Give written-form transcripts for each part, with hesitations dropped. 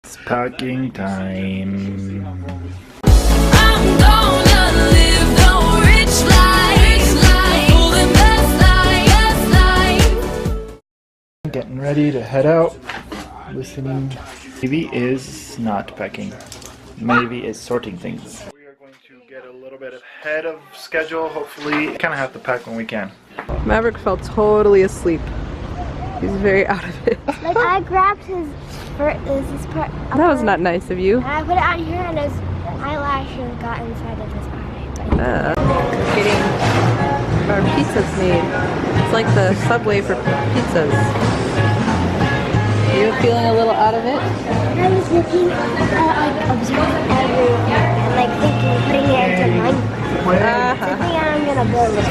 It's packing time. I'm gonna live the rich life, golden best life. Getting ready to head out. Listening. Maybe is not packing. Maybe is sorting things. We are going to get a little bit ahead of schedule. Hopefully, kind of have to pack when we can. Maverick fell totally asleep. He's very out of it. Like I grabbed his part. That was not nice of you. And I put it on here, and his eyelashes got inside of his eye. Getting our pizzas made. It's like the Subway for pizzas. Are you feeling a little out of it? I was looking, like observing everyone, and like thinking, putting it into Minecraft. I think I'm gonna build it.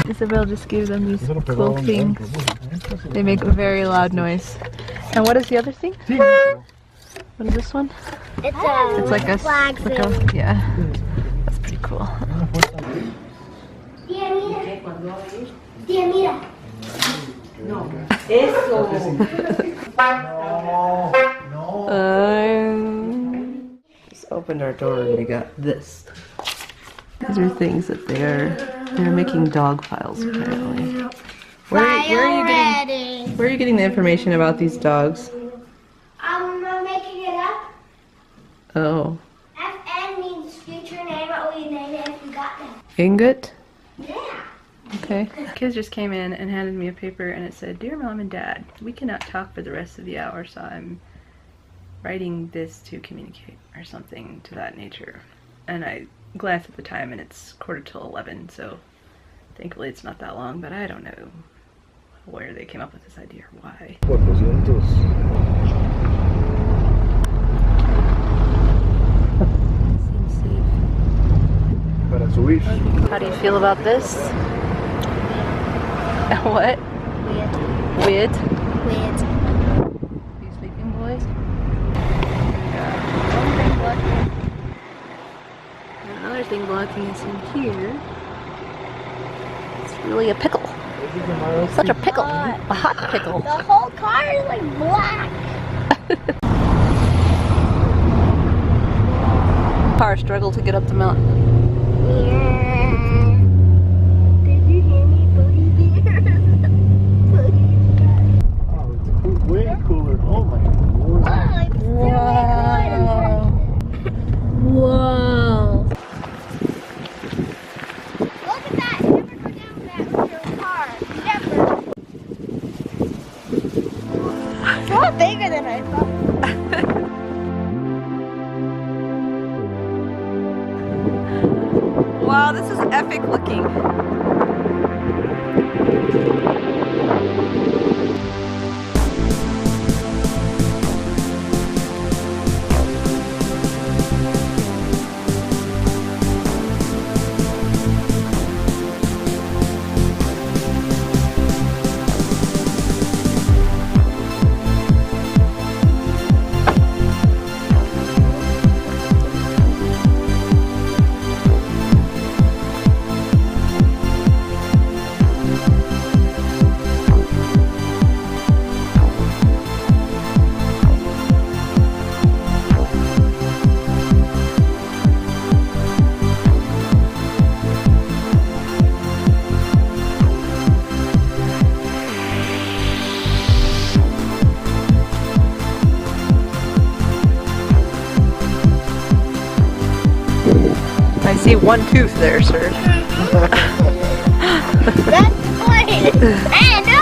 Isabel just gave them these cool things. They make a very loud noise. And what is the other thing? What is this one? It's like a flag thing. Yeah, that's pretty cool. Tía, mira. No. Eso. Just opened our door and we got this. These are things that they're making dog files apparently. Where are you getting the information about these dogs? I'm making it up. Oh. FN means future name. What we name it if we got them. Ingot? Yeah. Okay. Kids just came in and handed me a paper and it said, "Dear Mom and Dad, we cannot talk for the rest of the hour, so I'm writing this to communicate," or something to that nature. And I glanced at the time and it's 11:15, so thankfully it's not that long, but I don't know where they came up with this idea or why. Seems safe. How do you feel about this? What? Weird. Weird? Weird. Are you sleeping, boys? Another thing blocking us in here. It's really a pickle. Such a pickle. A hot pickle. The whole car is like black. Car struggled to get up the mountain. Yeah. Did you hear me, Booty Bear? Oh, it's way cooler. Oh my god. Oh, it's still Whoa. Look at that! Never go down that with your car. Never. It's a lot bigger than I thought. Wow, this is epic looking. I see one tooth there, sir. That's the point. Hey, no.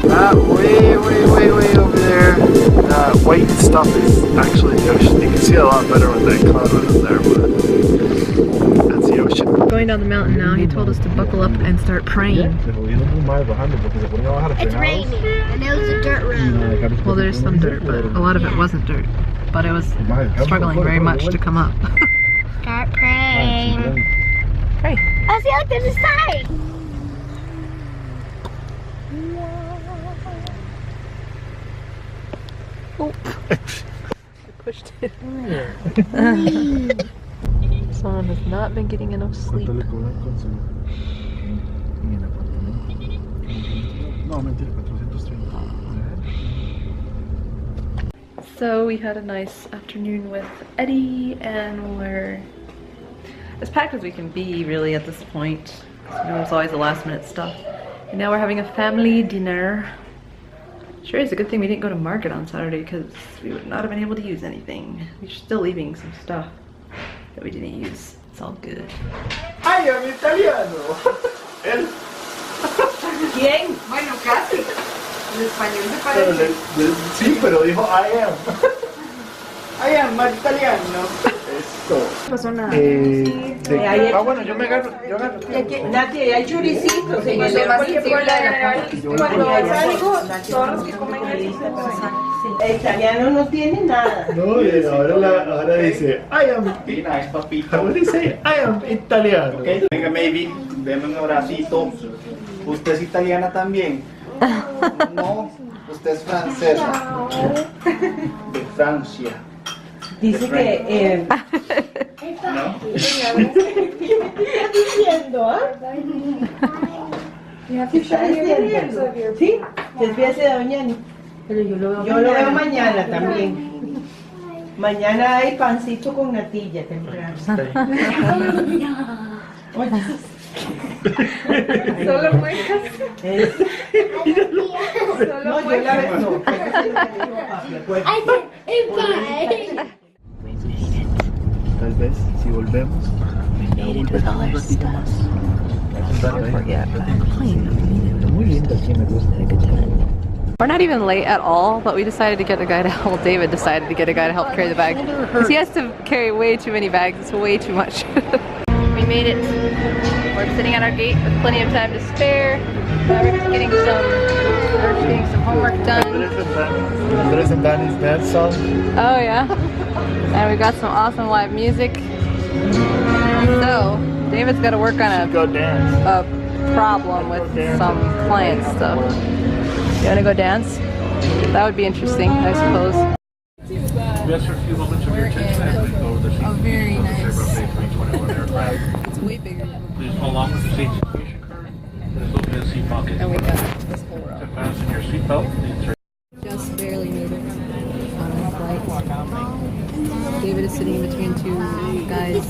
That way over there, that white stuff is actually the ocean. You can see a lot better with that cloud up there, but that's the ocean. Going down the mountain now, he told us to buckle up and start praying. It's raining, and it was a dirt road. Well, there's some dirt, but a lot of it wasn't dirt. But it was struggling very much to come up. Start praying. Pray. Oh, see, look, there's a sign. Oh. I pushed it. Someone has not been getting enough sleep. No, mentira, 430. So we had a nice afternoon with Eddie, and we're as packed as we can be really at this point. You know, it's always the last minute stuff. And now we're having a family dinner. Sure, it's a good thing we didn't go to market on Saturday because we would not have been able to use anything. We're still leaving some stuff that we didn't use. It's all good. I am italiano. Él. ¿Quién? Bueno, casi. En español se parece. Sí, pero dijo I am. I am más italiano. Esto. No pasó nada. Bueno, yo agarro. Nati, hay choricitos en el cuando hay algo, todos los que comen ahí. El italiano no tiene nada. No, y ahora dice I am. Tina es papito. What do you say? I am italiano. Okay. Venga, maybe, deme un abracito. ¿Usted es italiana también? No, usted es francesa. De Francia. Dice que ¿No? ¿qué estás diciendo, ah? Sí, despídase de doña Ani. Pero yo lo veo mañana también. Mañana hay pancito con natilla temprano. Solo muecas. No, yo la veo. No, Tal vez, si volvemos, ya volvemos un ratito más. Muy lindo aquí, me gusta. We're not even late at all, but we decided to get a guy to help. Well, David decided to get a guy to help carry the bag because he has to carry way too many bags. It's way too much. We made it. We're sitting at our gate with plenty of time to spare. We're getting some homework done. Andres and Danny's dance song. Oh yeah. And we got some awesome live music. So David's got to work on Go dance. a problem with some client stuff. You want to go dance? That would be interesting, I suppose. We're in a very nice. It's way bigger. Please hold on with the seat situation card. There's open the seat pocket. And we got this whole row. To fasten your seatbelt. Just barely made it on our flight. David is sitting between two guys,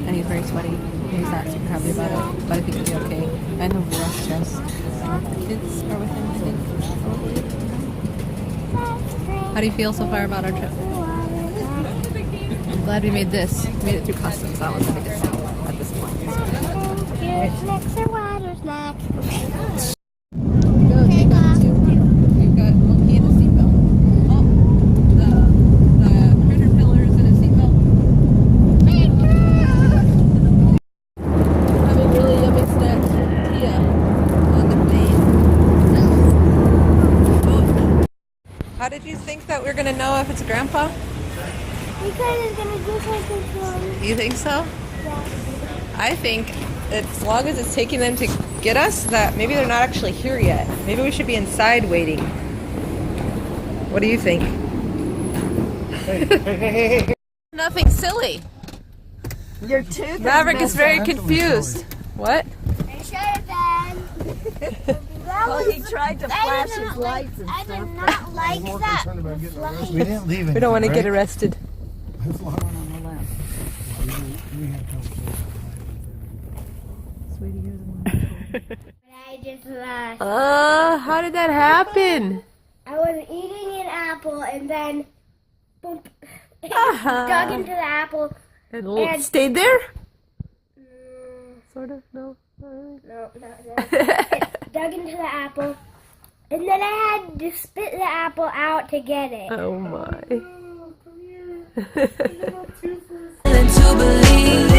and he's very sweaty. He's not super happy about it, but I think he'll be okay. And he'll rush us. The kids are with him, I think. How do you feel so far about our trip? I'm glad we made this. We made it through customs. That was a good step at this point. Here's snacks or water snack. Go, take off too. We've got Monkey in a seatbelt. Oh, the critter pillar is in a seatbelt. Having really yummy snacks from Tia on the plane. How did you think that we're gonna know if it's Grandpa? Because it's gonna do something to him. You think so? Yeah. I think as long as it's taking them to get us, that maybe they're not actually here yet. Maybe we should be inside waiting. What do you think? Nothing silly. Your tooth. Maverick is very confused. What? I should have been. Well, he tried to flash his lights and I stuff. did not like that. We didn't leave it. We don't want to get arrested. I just lost. How did that happen? I was eating an apple and then boom, dug into the apple. And stayed there? Sort of, no. No, not that. Dug into the apple. And then I had to spit the apple out to get it. Oh my. To believe